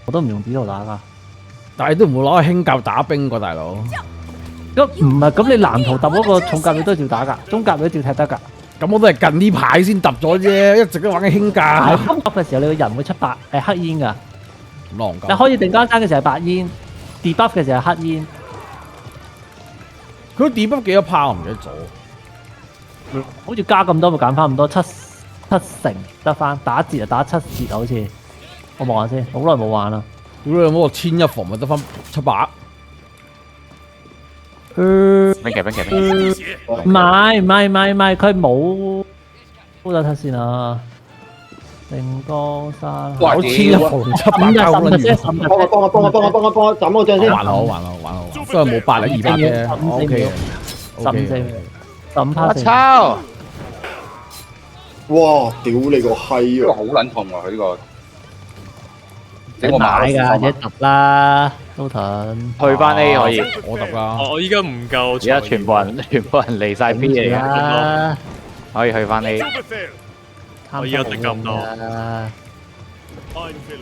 我都唔用指圖打㗎。但係都唔會攞去輕甲打兵㗎，大佬。咁唔係咁，你藍圖揼嗰個重甲你都照打㗎，中甲你都照踢得㗎。咁我都係近呢排先揼咗啫，一直都玩緊輕甲。係cấp嘅時候，你個人會出黑煙㗎。狼狗。你可以定間山嘅時候係白煙，debuff 嘅時候係黑煙。佢 debuff 幾多炮唔記得咗。好似加咁多咪減翻咁多，七成得翻，打折就打7折好似。我望下先，好耐冇玩啦。屌你老母，1001防咪得翻700。兵騎，唔係，佢冇得睇先啊。定江山，哇！1001防700交撚完。幫我斬我將先。還好，都係冇8零200嘅，O K 嘅。15我操！哇！屌你個閪呢個啊！好撚痛啊！佢呢個。你買㗎，一揼啦，都騰。去翻 A 可以，我揼啦。我依家唔夠。而家全部人離晒 B 嚟嘅，可以去翻 A。我依家定咁多。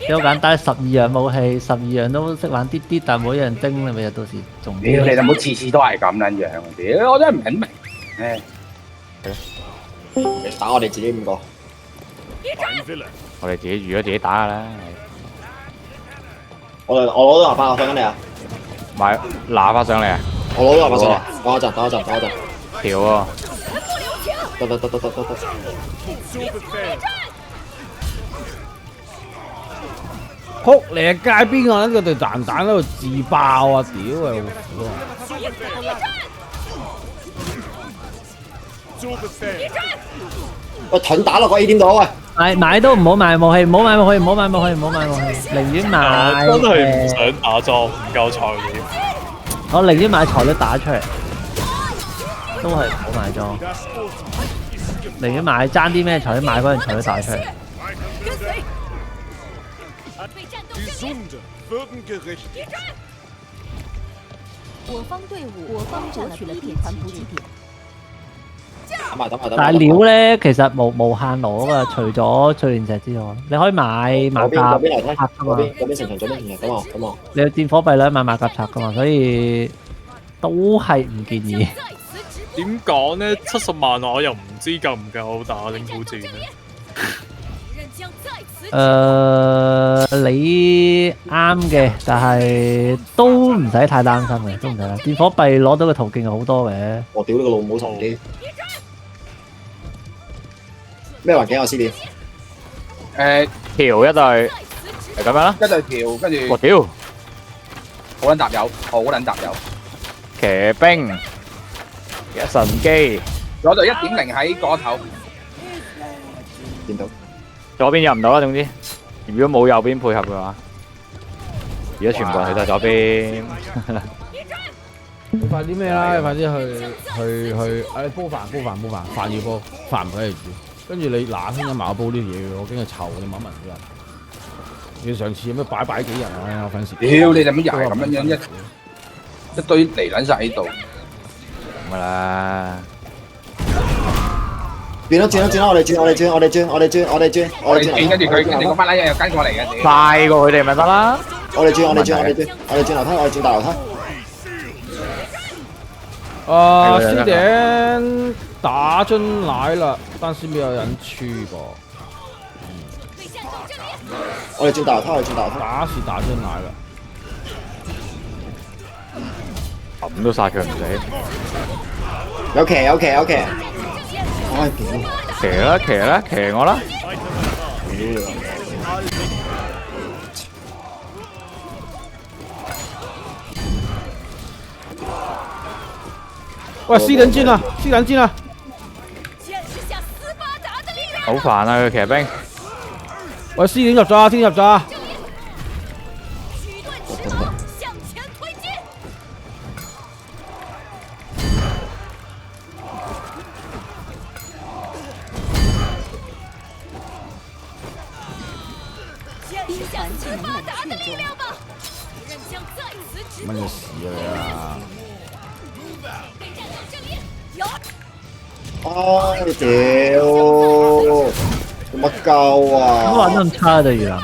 幾好簡單，12樣武器，12樣都識玩啲啲，但每樣精你咪到時仲。屌你就唔好次次都係咁撚樣，屌我真係唔明。誒，你打我哋自己5個。我哋自己預咗自己打㗎啦。我攞到拿法，我想緊你啊！買拿翻上嚟啊！我攞到拿法上嚟，等我陣。條喎，得。仆你啊！街邊個撚個對蛋喺度自爆啊！屌啊！喂，盾打落個 A 點度喂！買都唔好買武器，唔好買武器，寧願買。真係唔想打裝，唔夠材料。我寧願買材料打出嚟，都係唔好買裝。寧願買爭啲咩材料，買嗰樣材料打出嚟。我方队伍夺取了地盘补给点。但係料咧，其實無限攞噶，除咗淬煉石之外，你可以買馬甲拆噶嘛。嗰邊城牆，咁啊。你有戰火幣咧買馬甲拆噶嘛，所以都係唔建議。點講咧？70萬我又唔知夠唔夠打領土戰咧。你啱嘅，但係都唔使太擔心嘅，都唔使啦。戰火幣攞到嘅途徑係好多嘅。我屌你個老母同機！咩環境啊？C D？條一隊係咁樣啦。一隊條，跟住我屌，好撚搭友，騎兵，神機，攞隊1.0喺嗰頭。見到。左邊入唔到啦，總之，如果冇右邊配合嘅話，而家全部人去晒左邊。快啲咩啦！快啲去！誒煲飯，飯要煲，飯唔使嚟煮。跟住你嗱聲咁埋我煲啲嘢嘅，我驚佢臭，你聞一聞佢人。你上次有咩擺幾日啊？我費事。屌你做乜又係咁樣一堆嚟撚晒喺度。咁啦。轉啦！我哋轉，跟住佢嗰班撚又跟過嚟嘅。快過佢哋咪得啦。我哋轉樓梯，我哋轉大樓梯。C 點打進來了，但是沒有人去過。我哋轉大樓梯，打是打進來了。咁都殺佢唔死。有騎。唉屌！騎我啦！喂，C 等尖啦！好煩啊！佢騎兵。喂，C 點入咗？乜嘢事啊唉屌！乜鳩啊！都玩得咁差嘅原來。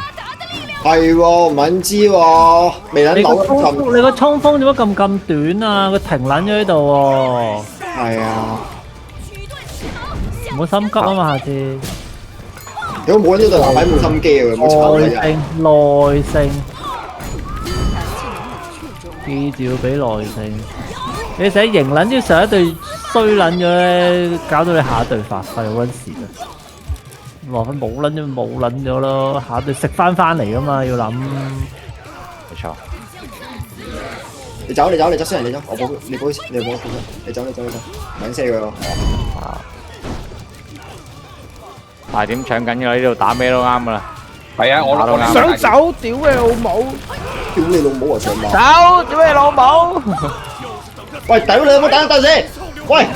係喎，唔撚知喎，未撚你個扭咁。你個衝鋒做乜咁短啊？佢停撚咗喺度喎。係啊，唔好心急啊嘛，下次。如果冇呢度男仔冇心機啊，冇炒佢啊。耐性，記住要俾耐性。你成日贏撚咗上一隊衰撚咗咧，搞到你下一隊發揮嗰陣時啊！落去冇撚咗冇撚咗咯，下一隊食翻嚟噶嘛，要諗。冇錯。你走，先人你走，我保你保你走，兩死佢喎。但係點搶緊㗎？呢度打咩都啱㗎啦。係啊，我想走，屌你老母！屌你老母啊！上馬。走，屌你老母！喂，屌你老母，等先！喂，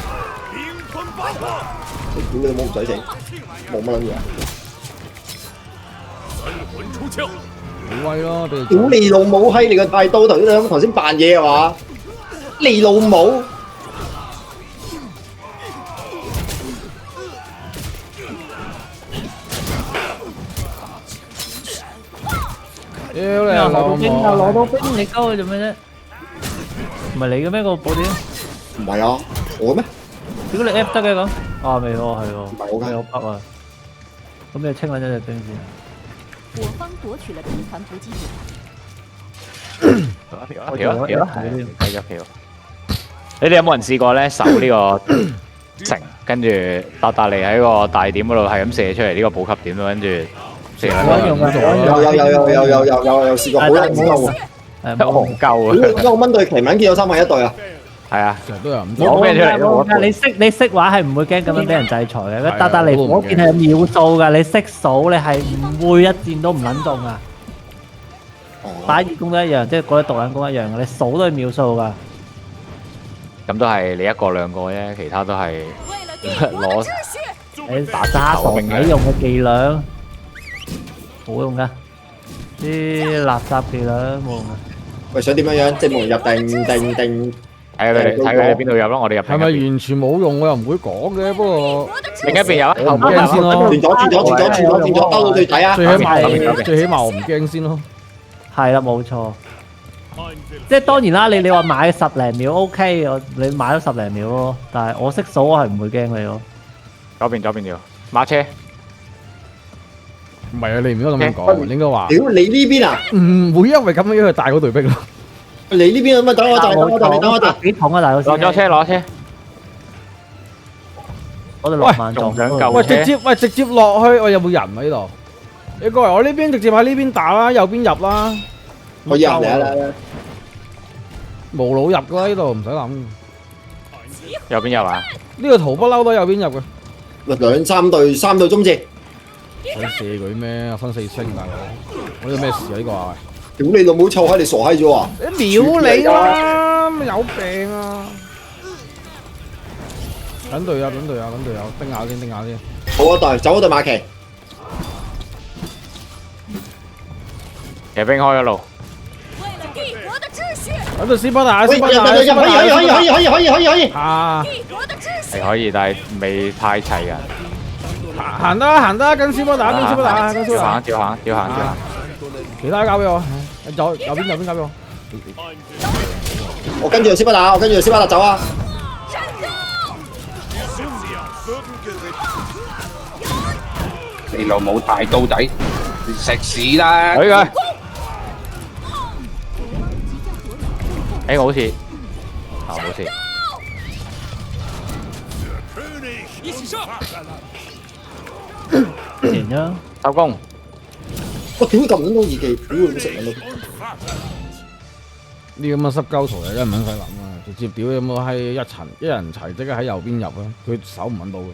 屌你老母唔使整，冇乜撚嘢。好威咯，俾屌你老母閪！你個太刀頭先扮嘢係嘛？你老母！屌你老母！攞到兵，你鳩佢做咩啫？唔係你嘅咩個寶典？唔係啊，我咩？屌你 F 得嘅咁？啊未喎，係喎，唔係我㗎有北啊！咁你清撚咗隻兵先。我方夺取了兵团补给点。繼續跳。你哋有冇人試過咧守呢個城，跟住達利喺個大點嗰度係咁射出嚟呢個補給點，跟住射撚用啊！有試過，好撚鳩啊！戇鳩屌，1蚊對奇文見有301對啊！係啊，成日都有咁攞咩出嚟都冇。你識玩係唔會驚咁樣俾人制裁嘅。達達利嗰邊係秒數㗎，你識數你係唔會一箭都唔撚中啊！打義工都一樣，即係嗰啲獨撚工一樣嘅，你數都係秒數㗎。咁都係你一個兩個啫，其他都係攞你打傻仔用嘅伎倆，冇用㗎。啲垃圾伎倆冇用㗎。喂，想點樣？即係冇人入定。睇佢哋邊度入咯，我哋入。係咪完全冇用？我又唔會講嘅，不過另一邊有啊，後邊邊先咯。轉咗，兜到對底啊！最起碼我唔驚先咯。係啦，冇錯。即係當然啦，你話買10零秒 OK，你買咗10零秒咯。但係我識數，我係唔會驚你咯。左邊條馬車。唔係啊，你唔應該咁樣講，你應該話。屌你呢邊啊！唔會因為咁樣去帶嗰隊兵咯。你呢邊咁啊？等我幾桶啊，大佬！落咗車，攞車。我哋6萬仲想救喂，直接落去，喂有冇人啊呢度？你過嚟我呢邊，直接喺呢邊打啦，右邊入啦。我入嚟啊！無腦入噶啦呢度，唔使諗。右邊有啊？呢個圖不嬲都右邊入嘅。喂，3隊中截。想射佢咩？分4星大佬，我有咩事啊？呢個啊？屌你老母臭閪！你傻閪咗啊！秒你啦！有病啊！等隊友，盯下先。好一隊，走一隊馬奇。騎兵開咗路。等隊斯巴達，可以。啊！係可以，但係未太齊人。行得，跟斯巴達，照行。其他交俾我，右邊交俾我。我跟住斯巴達，走啊！你老母大刀仔，食屎啦！佢。我好似冇事。前啦，收工。我屌咁撚多耳機，屌你食撚到！呢咁嘅濕鳩圖又真係唔使諗啊！直接屌有冇喺一人齊即刻喺右邊入啊！佢守唔揾到嘅。